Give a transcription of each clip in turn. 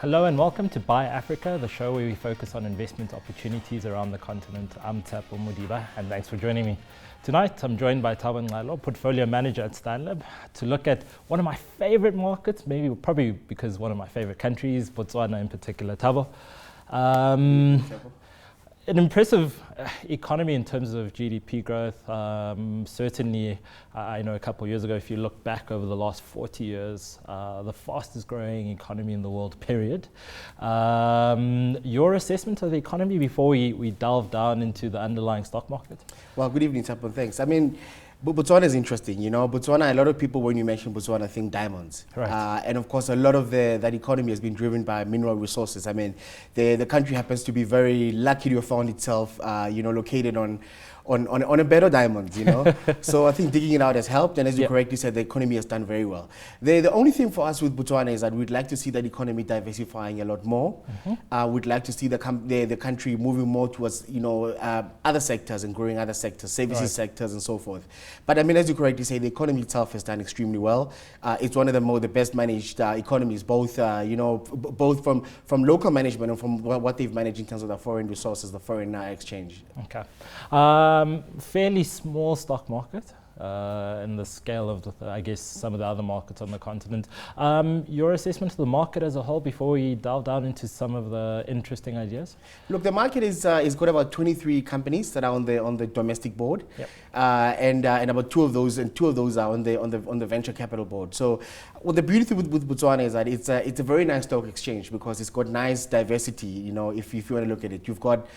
Hello and welcome to Buy Africa, the show where we focus on investment opportunities around the continent. I'm Tshepo Modiba, and thanks for joining me. Tonight, I'm joined by Thabo Ncalo, portfolio manager at Stanlib, to look at one of my favorite markets, probably because one of my favorite countries, Botswana in particular. Thabo. An impressive economy in terms of GDP growth. Certainly, I know a couple of years ago, if you look back over the last 40 years, the fastest growing economy in the world, period. Your assessment of the economy before we delve down into the underlying stock market? Well, good evening, Tshepo. Thanks. I mean, Botswana is interesting. You know, Botswana, a lot of people, when you mention Botswana, think diamonds. Right. And of course, a lot of that economy has been driven by mineral resources. I mean, the country happens to be very lucky to have found itself, located on a bed of diamonds, you know. So I think digging it out has helped, and as you correctly said, the economy has done very well. The only thing for us with Botswana is that we'd like to see that economy diversifying a lot more. We'd like to see the country moving more towards, other sectors and growing other sectors, services sectors and so forth. But I mean, as you correctly say, the economy itself has done extremely well. It's one of the best managed economies, both both from local management and from what they've managed in terms of the foreign resources, the foreign exchange. Okay. Fairly small stock market in the scale of, some of the other markets on the continent. Your assessment of the market as a whole before we delve down into some of the interesting ideas? Look, the market is got about 23 companies that are on the domestic board, and about two of those are on the venture capital board. So, well, the beauty with Botswana is that it's a very nice stock exchange because it's got nice diversity. You know, if you want to look at it, you've got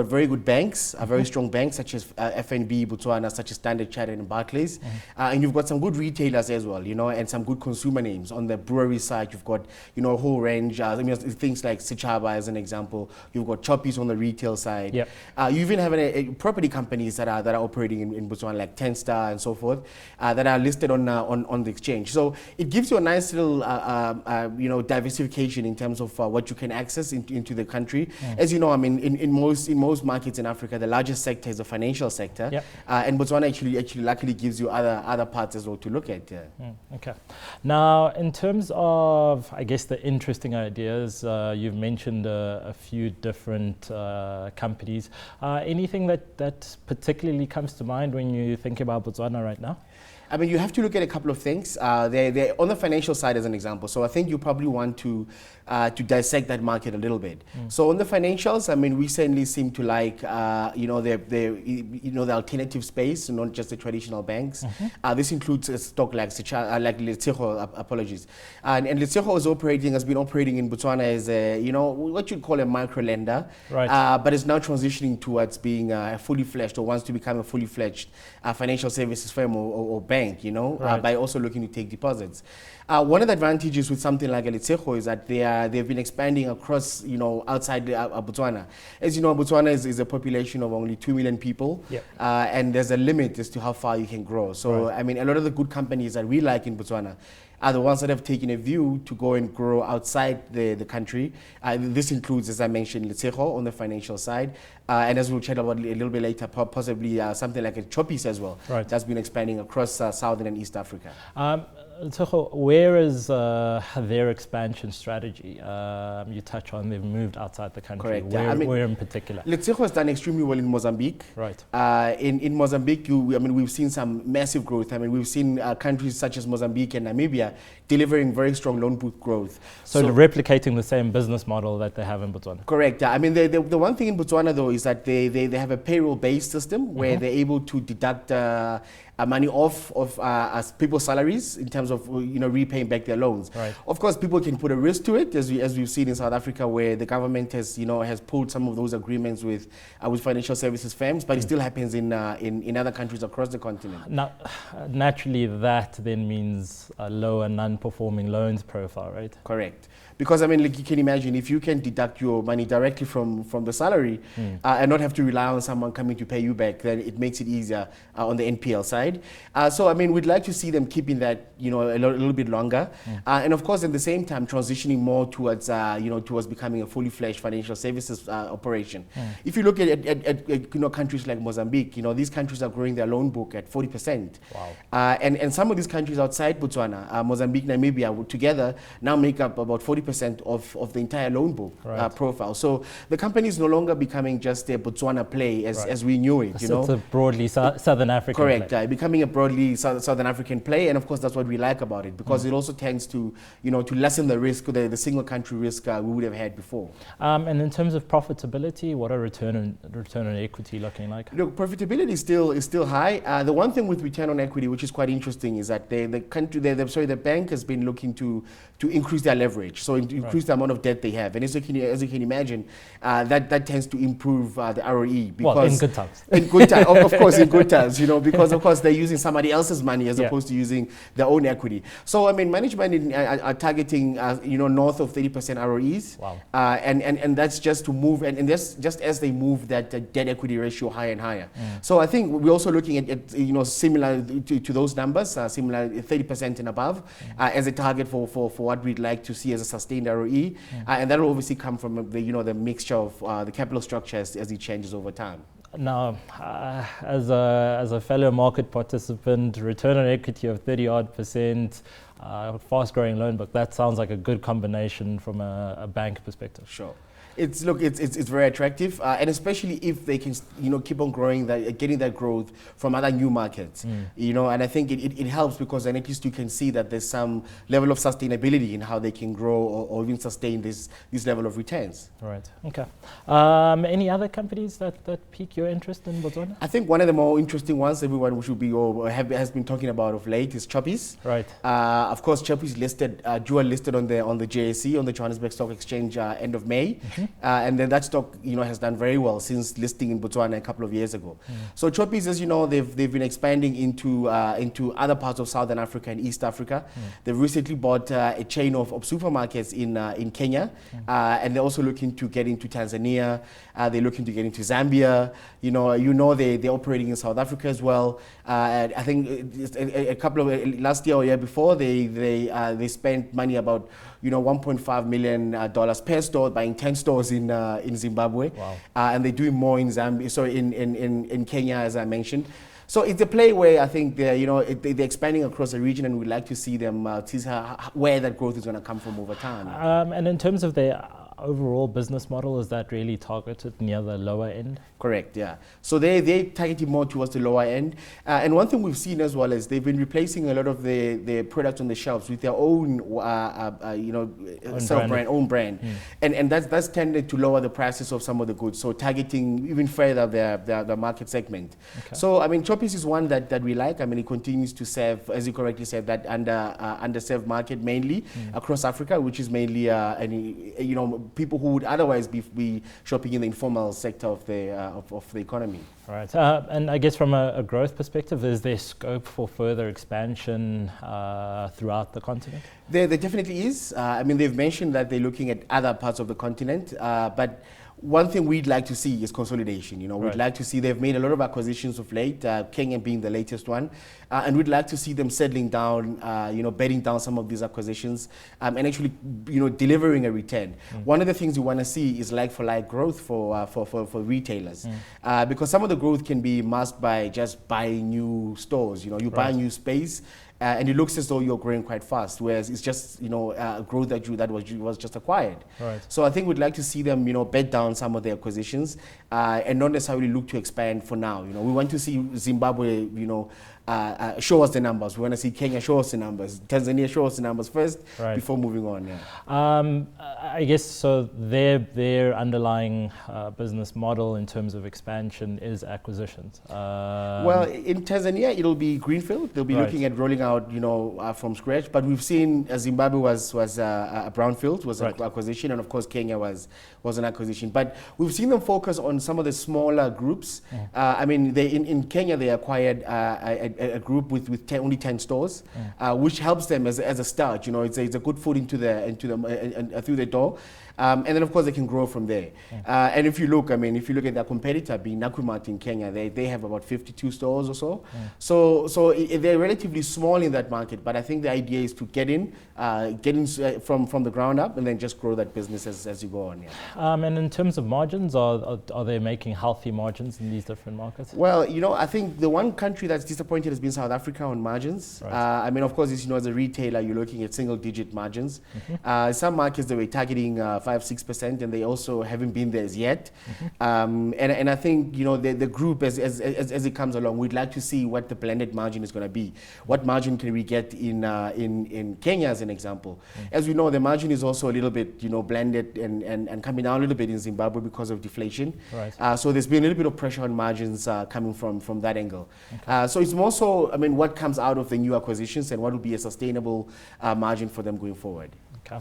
very good banks, very strong banks such as FNB Botswana, such as Standard Chartered and Barclays, and you've got some good retailers as well, and some good consumer names. On the brewery side, you've got a whole range. Things like Sichaba as an example. You've got Choppies on the retail side. You even have property companies that are operating in Botswana, like Tenstar and so forth, that are listed on the exchange. So it gives you a nice little diversification in terms of what you can access into the country. As you know, I mean, in most markets in Africa, the largest sector is the financial sector, and Botswana actually luckily gives you other parts as well to look at. Okay. Now, in terms of, the interesting ideas, you've mentioned a few different companies. Anything that particularly comes to mind when you think about Botswana right now? I mean, you have to look at a couple of things. They're on the financial side as an example. So I think you probably want to dissect that market a little bit. So on the financials, I mean, we certainly seem to like, the alternative space, not just the traditional banks. This includes a stock like Letshego, apologies. And Letshego has been operating in Botswana as what you'd call a micro lender, but is now transitioning towards being fully fledged, or wants to become a fully fledged financial services firm or bank, by also looking to take deposits. One of the advantages with something like Letshego is that they've been expanding across, outside Botswana. As you know, Botswana is a population of only 2 million people, and there's a limit as to how far you can grow. So, I mean, a lot of the good companies that we like in Botswana are the ones that have taken a view to go and grow outside the country. This includes, as I mentioned, Letshego on the financial side, and as we'll chat about a little bit later, possibly something like a Choppies as well, that's been expanding across Southern and East Africa. Tshepo, where is their expansion strategy? You touch on they've moved outside the country. Correct. Where in particular? Letshego has done extremely well in Mozambique. In Mozambique, we've seen some massive growth. I mean, we've seen countries such as Mozambique and Namibia delivering very strong loan book growth. So replicating the same business model that they have in Botswana. Correct. I mean, the one thing in Botswana though is that they have a payroll-based system where they're able to deduct money off of people's salaries in terms of repaying back their loans. Of course, people can put a risk to it, as we've seen in South Africa, where the government has pulled some of those agreements with financial services firms, but it still happens in other countries across the continent. Now, naturally, that then means a lower non-performing loans profile, right? Correct. Because I mean, like, you can imagine if you can deduct your money directly from the salary and not have to rely on someone coming to pay you back, then it makes it easier on the NPL side. So I mean, we'd like to see them keeping that a little bit longer, and of course at the same time transitioning more towards towards becoming a fully fledged financial services operation. If you look at countries like Mozambique, these countries are growing their loan book at 40%. Wow. And some of these countries outside Botswana, Mozambique, Namibia, together now make up about 40% 40% of the entire loan book profile. So the company is no longer becoming just a Botswana play as we knew it. It's a broadly Southern African Correct, play. becoming a broadly Southern African play, and of course that's what we like about it, because it also tends to, to lessen the risk, the single country risk we would have had before. And in terms of profitability, what are return on equity looking like? Look, profitability is still high. The one thing with return on equity, which is quite interesting, is that the bank has been looking to increase their leverage, so increase the amount of debt they have, and as you can imagine, that tends to improve the ROE. Because in good times. In good times, of course, in good times, because of course they're using somebody else's money as opposed to using their own equity. So I mean, management are targeting north of 30% ROEs. Wow. And that's just to move, and that's just as they move that debt equity ratio higher and higher. So I think we're also looking at similar to those numbers, similar 30% and above, as a target for what we'd like to see as a sustained ROE, and that will obviously come from the mixture of the capital structure as it changes over time. Now, as a fellow market participant, return on equity of 30-odd%, fast-growing loan book, that sounds like a good combination from a bank perspective. Sure. It's very attractive, and especially if they can keep on growing getting that growth from other new markets, and I think it helps, because then at least you can see that there's some level of sustainability in how they can grow or even sustain this level of returns. Right. Okay. Any other companies that pique your interest in Botswana? I think one of the more interesting ones everyone should be has been talking about of late is Tshepo. Right. Of course, Tshepo is listed, dual listed on the JSE, on the Johannesburg Stock Exchange, end of May. And then that stock, has done very well since listing in Botswana a couple of years ago. So Tshepo, as you know, they've been expanding into other parts of Southern Africa and East Africa. They've recently bought a chain of supermarkets in Kenya, and they're also looking to get into Tanzania. They're looking to get into Zambia. They're operating in South Africa as well. I think a couple of last year or year before, they spent money about $1.5 million per store, buying 10 stores in Zimbabwe. Wow. And they're doing more in Zambia, so in Kenya, as I mentioned. So it's a play where I think they're expanding across the region, and we'd like to see them see where that growth is going to come from over time. And in terms of their overall business model, is that really targeted near the lower end? Correct, yeah. So they targeted more towards the lower end. And one thing we've seen as well is they've been replacing a lot of the products on the shelves with their own, own brand. And that's tended to lower the prices of some of the goods, so targeting even further the market segment. Okay. So, I mean, Tshepo is one that we like. I mean, it continues to serve, as you correctly said, that underserved market mainly across Africa, which is mainly, people who would otherwise be shopping in the informal sector of the economy. Right. And I guess from a growth perspective, is there scope for further expansion throughout the continent? There definitely is. I mean, they've mentioned that they're looking at other parts of the continent, but one thing we'd like to see is consolidation. We'd like to see, they've made a lot of acquisitions of late, Kenya being the latest one, and we'd like to see them settling down, bedding down some of these acquisitions, and actually, delivering a return. One of the things we want to see is like-for-like growth for retailers, because some of the growth can be masked by just buying new stores. You buy new space, and it looks as though you're growing quite fast, whereas it's just growth that was just acquired. Right. So I think we'd like to see them bed down some of the acquisitions, and not necessarily look to expand for now. We want to see Zimbabwe show us the numbers. We want to see Kenya show us the numbers. Tanzania show us the numbers first before moving on. Yeah. I guess so. Their underlying business model in terms of expansion is acquisitions. Well, in Tanzania, it'll be greenfield. They'll be looking at rolling out, from scratch. But we've seen Zimbabwe was a brownfield, was an acquisition, and of course Kenya was an acquisition. But we've seen them focus on some of the smaller groups. I mean, in Kenya they acquired a group with only 10 stores, which helps them as a start. It's a good foot into through the door. And then of course they can grow from there. And if you look at their competitor being Nakumatt in Kenya, they have about 52 stores or so. So they're relatively small in that market, but I think the idea is to get in from the ground up and then just grow that business as you go on. Yeah. And in terms of margins, are they making healthy margins in these different markets? Well, I think the one country that's disappointed disappointed has been South Africa on margins. Right. I mean, of course, as you know, as a retailer, you're looking at single-digit margins. Some markets they were targeting 5-6%, and they also haven't been there as yet. And I think, you know, the group as it comes along, we'd like to see what the blended margin is going to be. What margin can we get in Kenya, as an example? As we know, the margin is also a little bit, you know, blended and coming down a little bit in Zimbabwe because of deflation. Right. So there's been a little bit of pressure on margins coming from that angle. So it's more so, I mean, what comes out of the new acquisitions and what will be a sustainable margin for them going forward. Okay.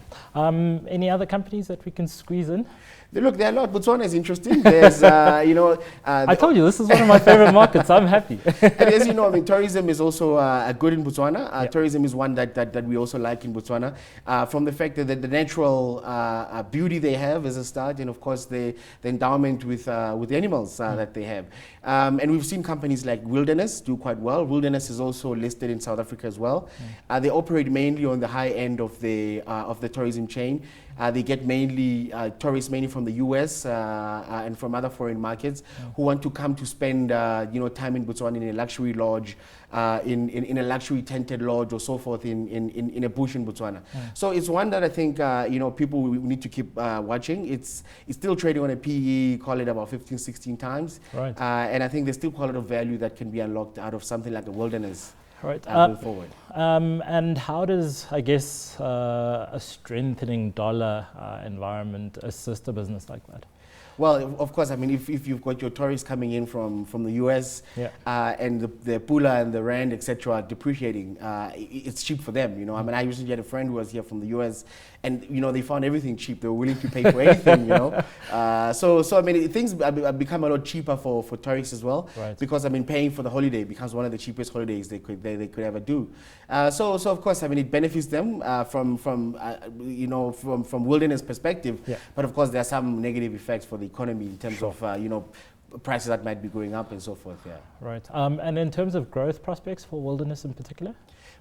Any other companies that we can squeeze in? Look, there are a lot. Botswana is interesting. There's, you know... I told you, this is one of my favorite markets. I'm happy. And as you know, I mean, tourism is also good in Botswana. Tourism is one that we also like in Botswana. From the fact that the natural beauty they have as a start, and of course the endowment with the animals that they have. And we've seen companies like Wilderness do quite well. Wilderness is also listed in South Africa as well. They operate mainly on the high end of the tourism chain. They get mainly tourists, mainly from the US and from other foreign markets, who want to come to spend you know, time in Botswana in a luxury lodge, in a luxury tented lodge or so forth in a bush in Botswana. So it's one that I think you know, people will need to keep watching. It's still trading on a PE, call it about 15, 16 times. Right. And I think there's still quite a lot of value that can be unlocked out of something like a Wilderness. Right. Going forward. And how does, I guess, a strengthening dollar environment assist a business like that? Well, of course, I mean, if you've got your tourists coming in from the US and the pula and the rand, etc., depreciating, it's cheap for them, you know. I mean, I recently had a friend who was here from the US, and, you know, they found everything cheap. They were willing to pay for anything, you know. So I mean, things have become a lot cheaper for tourists as well, because, I mean, paying for the holiday becomes one of the cheapest holidays they could ever do. So of course, I mean, it benefits them from you know, from Wilderness perspective, but of course, there are some negative effects for the economy in terms of you know, prices that might be going up and so forth. Right. And in terms of growth prospects for Wilderness in particular?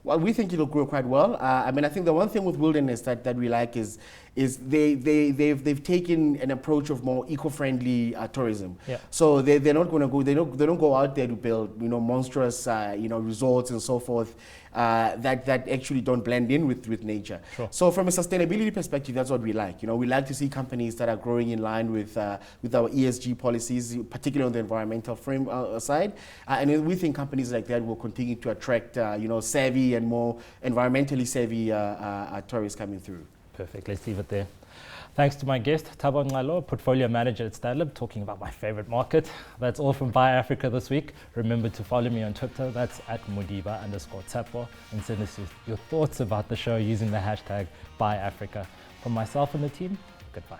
Well, we think it'll grow quite well. I mean, I think the one thing with Wilderness that we like is they've taken an approach of more eco-friendly tourism. So they're not going to go. They don't go out there to build, you know, monstrous you know, resorts and so forth that actually don't blend in with nature. So from a sustainability perspective, that's what we like. You know, we like to see companies that are growing in line with our ESG policies, particularly on the environmental frame side. And we think companies like that will continue to attract you know, savvy and more environmentally savvy tourists coming through. Perfect. Let's leave it there. Thanks to my guest, Thabo Ncalo, Portfolio Manager at Stanlib, talking about my favorite market. That's all from Buy Africa this week. Remember to follow me on Twitter. That's at Modiba_Tshepo, and send us your thoughts about the show using the hashtag Buy Africa. From myself and the team, goodbye.